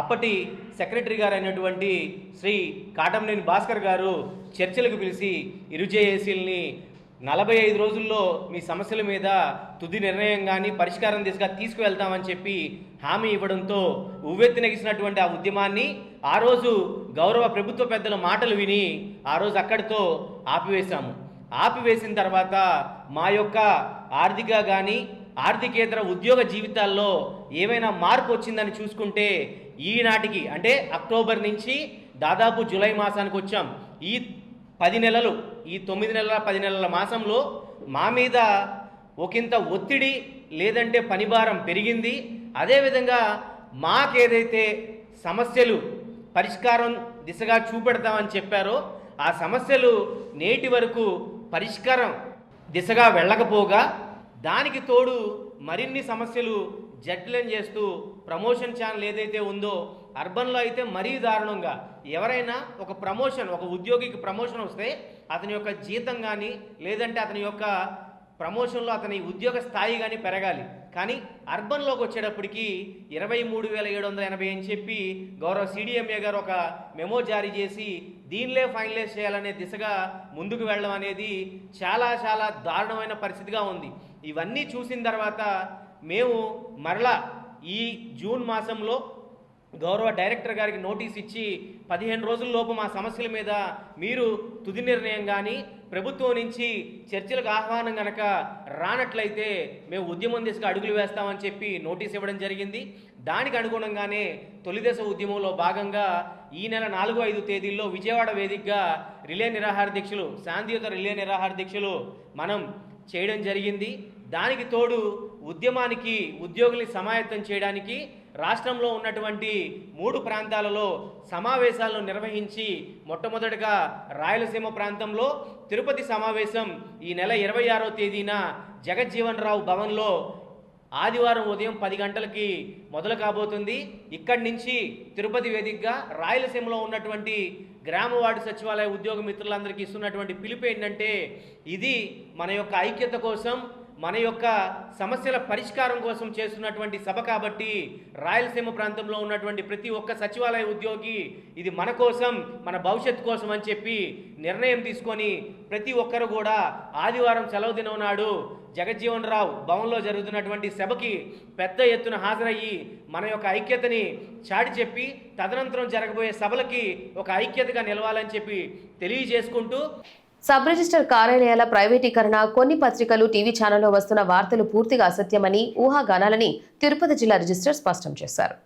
అప్పటి సెక్రటరీ గారు అయినటువంటి శ్రీ కాటంనేని భాస్కర్ గారు చర్చలకు పిలిచి ఇరు జేఏసీలని 45 రోజుల్లో మీ సమస్యల మీద తుది నిర్ణయం కానీ పరిష్కారం దిశగా తీసుకువెళ్తామని చెప్పి హామీ ఇవ్వడంతో ఉవ్వెత్తినగిసినటువంటి ఆ ఉద్యమాన్ని ఆ రోజు గౌరవ ప్రభుత్వ పెద్దల మాటలు విని ఆ రోజు అక్కడితో ఆపివేశాము. ఆపివేసిన తర్వాత మా యొక్క ఆర్థిక కానీ ఆర్థికేతర ఉద్యోగ జీవితాల్లో ఏమైనా మార్పు వచ్చిందని చూసుకుంటే ఈనాటికి అంటే అక్టోబర్ నుంచి దాదాపు జూలై మాసానికి వచ్చాం. ఈ 10 నెలలు, ఈ 9 నెలల 10 నెలల మాసంలో మా మీద ఒకంత ఒత్తిడి లేదంటే పనిభారం పెరిగింది. అదేవిధంగా మాకేదైతే సమస్యలు పరిష్కారం దిశగా చూపెడతామని చెప్పారో ఆ సమస్యలు నేటి వరకు పరిష్కారం దిశగా వెళ్ళకపోగా దానికి తోడు మరిన్ని సమస్యలు జడ్లెన్ చేస్తూ ప్రమోషన్ ఛానల్ ఏదైతే ఉందో అర్బన్లో అయితే మరీ దారుణంగా ఎవరైనా ఒక ఉద్యోగికి ప్రమోషన్ వస్తే అతని యొక్క జీతం కానీ లేదంటే అతని యొక్క ప్రమోషన్లో అతని ఉద్యోగ స్థాయి కానీ పెరగాలి. కానీ అర్బన్లోకి వచ్చేటప్పటికి 23,780 అని చెప్పి గౌరవ సిడిఎంఏ గారు ఒక మెమో జారీ చేసి దీనిలే ఫైనలైజ్ చేయాలనే దిశగా ముందుకు వెళ్ళడం అనేది చాలా చాలా దారుణమైన పరిస్థితిగా ఉంది. ఇవన్నీ చూసిన తర్వాత మేము మరలా ఈ జూన్ మాసంలో గౌరవ డైరెక్టర్ గారికి నోటీస్ ఇచ్చి 15 రోజుల్లోపు మా సమస్యల మీద మీరు తుది నిర్ణయం కానీ ప్రభుత్వం నుంచి చర్చలకు ఆహ్వానం కనుక రానట్లయితే మేము ఉద్యమం దిశగా అడుగులు వేస్తామని చెప్పి నోటీస్ ఇవ్వడం జరిగింది. దానికి అనుగుణంగానే తొలిదశ ఉద్యమంలో భాగంగా ఈ నెల 4-5 తేదీల్లో విజయవాడ వేదికగా రిలే నిరాహార దీక్షలు, శాంతియుత రిలే నిరాహార దీక్షలు మనం చేయడం జరిగింది. దానికి తోడు ఉద్యమానికి ఉద్యోగుల్ని సమాయత్తం చేయడానికి రాష్ట్రంలో ఉన్నటువంటి 3 ప్రాంతాలలో సమావేశాలను నిర్వహించి మొట్టమొదటిగా రాయలసీమ ప్రాంతంలో తిరుపతి సమావేశం ఈ నెల 26వ తేదీన జగజ్జీవన్ రావు భవన్లో ఆదివారం ఉదయం 10 గంటలకి మొదలు కాబోతుంది. ఇక్కడి నుంచి తిరుపతి వేదికగా రాయలసీమలో ఉన్నటువంటి గ్రామ వార్డు సచివాలయ ఉద్యోగ మిత్రులందరికీ ఇస్తున్నటువంటి పిలుపు ఏంటంటే ఇది మన యొక్క ఐక్యత కోసం, మన యొక్క సమస్యల పరిష్కారం కోసం చేస్తున్నటువంటి సభ కాబట్టి రాయలసీమ ప్రాంతంలో ఉన్నటువంటి ప్రతి ఒక్క సచివాలయ ఉద్యోగి ఇది మన కోసం, మన భవిష్యత్తు కోసం అని చెప్పి నిర్ణయం తీసుకొని ప్రతి ఒక్కరు కూడా ఆదివారం సెలవు దినం నాడు జగజ్జీవన్ రావు భవన్లో జరుగుతున్నటువంటి సభకి పెద్ద ఎత్తున హాజరయ్యి మన యొక్క ఐక్యతని చాటి చెప్పి తదనంతరం జరగబోయే సభలకి ఒక ఐక్యతగా నిలవాలని చెప్పి తెలియజేసుకుంటూ, సబ్ రిజిస్టర్ కార్యాలయాల ప్రైవేటీకరణ, కొన్ని పత్రికలు, టీవీ ఛానల్లో వస్తున్న వార్తలు పూర్తిగా అసత్యమని, ఊహాగానాలని తిరుపతి జిల్లా రిజిస్టర్ స్పష్టం చేశారు.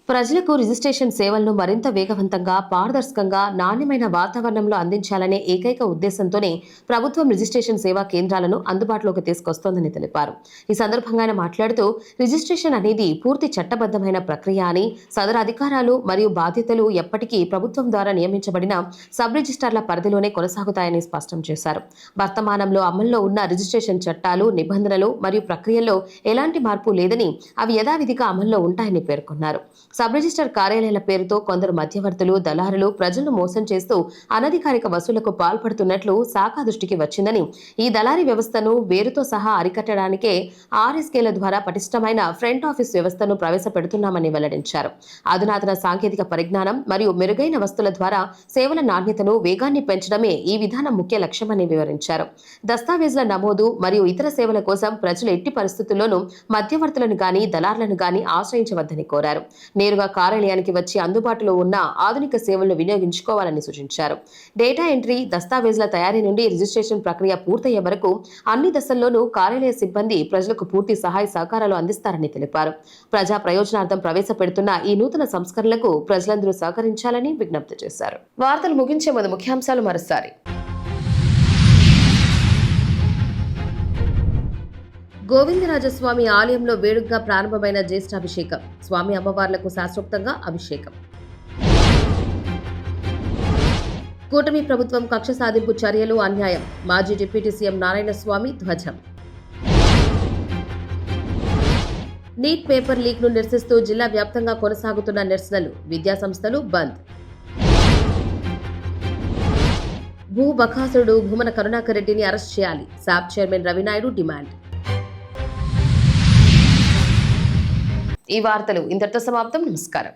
ప్రజలకు రిజిస్ట్రేషన్ సేవలను మరింత వేగవంతంగా, పారదర్శకంగా, నాణ్యమైన వాతావరణంలో అందించాలనే ఏకైక ఉద్దేశంతోనే ప్రభుత్వం రిజిస్ట్రేషన్ సేవా కేంద్రాలను అందుబాటులోకి తీసుకొస్తోందని తెలిపారు. ఈ సందర్భంగా ఆయన మాట్లాడుతూ, రిజిస్ట్రేషన్ అనేది పూర్తి చట్టబద్ధమైన ప్రక్రియ అని, సదరు అధికారాలు మరియు బాధ్యతలు ఎప్పటికీ ప్రభుత్వం ద్వారా నియమించబడిన సబ్ రిజిస్టార్ల పరిధిలోనే కొనసాగుతాయని స్పష్టం చేశారు. వర్తమానంలో అమల్లో ఉన్న రిజిస్ట్రేషన్ చట్టాలు, నిబంధనలు మరియు ప్రక్రియల్లో ఎలాంటి మార్పు లేదని, అవి యథావిధిగా అమల్లో ఉంటాయని పేర్కొన్నారు. సబ్ రిజిస్టర్ కార్యాలయాల పేరుతో కొందరు మధ్యవర్తులు, దళారులు ప్రజలను మోసం చేస్తూ అనధికారిక వసూళ్లకు పాల్పడుతున్నట్లు శాఖ దృష్టికి వచ్చిందని, ఈ దళారీ వ్యవస్థను వేరుతో సహా అరికట్టడానికే ఆర్ఎస్కేల ద్వారా పటిష్టమైన ఫ్రంట్ ఆఫీస్ వ్యవస్థను ప్రవేశపెడుతున్నామని వెల్లడించారు. అధునాతన సాంకేతిక పరిజ్ఞానం మరియు మెరుగైన వస్తువుల ద్వారా సేవల నాణ్యతను, వేగాన్ని పెంచడమే ఈ విధానం ముఖ్య లక్ష్యమని వివరించారు. దస్తావేజుల నమోదు మరియు ఇతర సేవల కోసం ప్రజలు ఎట్టి పరిస్థితుల్లోనూ మధ్యవర్తులను గాని, దళారులను గాని ఆశ్రయించవద్దని కోరారు. నేరుగా కార్యాలయానికి వచ్చి అందుబాటులో ఉన్న ఆధునిక సేవలను వినియోగించుకోవాలని సూచించారు. డేటా ఎంట్రీ, దస్తావేజుల తయారీ నుండి రిజిస్ట్రేషన్ ప్రక్రియ పూర్తయ్యే వరకు అన్ని దశల్లోనూ కార్యాలయ సిబ్బంది ప్రజలకు పూర్తి సహాయ సహకారాలు అందిస్తారని తెలిపారు. ప్రజా ప్రయోజనార్థం ప్రవేశపెడుతున్న ఈ నూతన సంస్కరణలకు ప్రజలందరూ సహకరించాలని విజ్ఞప్తి చేశారు. వార్తలు ముగించే ముందు ముఖ్యాంశాలు మరోసారి. గోవిందరాజస్వామి ఆలయంలో వేడుకగా ప్రారంభమైన జ్యేష్ఠాభిషేకం, స్వామి అమ్మవార్లకు శాస్త్రోక్తంగా అభిషేకం. కూటమి ప్రభుత్వం కక్ష సాధింపు చర్యలు అన్యాయం, మాజీ డిప్యూటీ సీఎం నారాయణస్వామి ధ్వజం. నీట్ పేపర్ లీక్ ను నిరసిస్తూ జిల్లా వ్యాప్తంగా కొనసాగుతున్న నిరసనలు, విద్యాసంస్థలు బంద్. భూ బకాసురుడు భూమన కరుణాకర్ రెడ్డిని అరెస్ట్ చేయాలి, శాప్ చైర్మన్ రవినాయుడు డిమాండ్. ఈ వార్తలు ఇంతటితో సమాప్తం. నమస్కారం.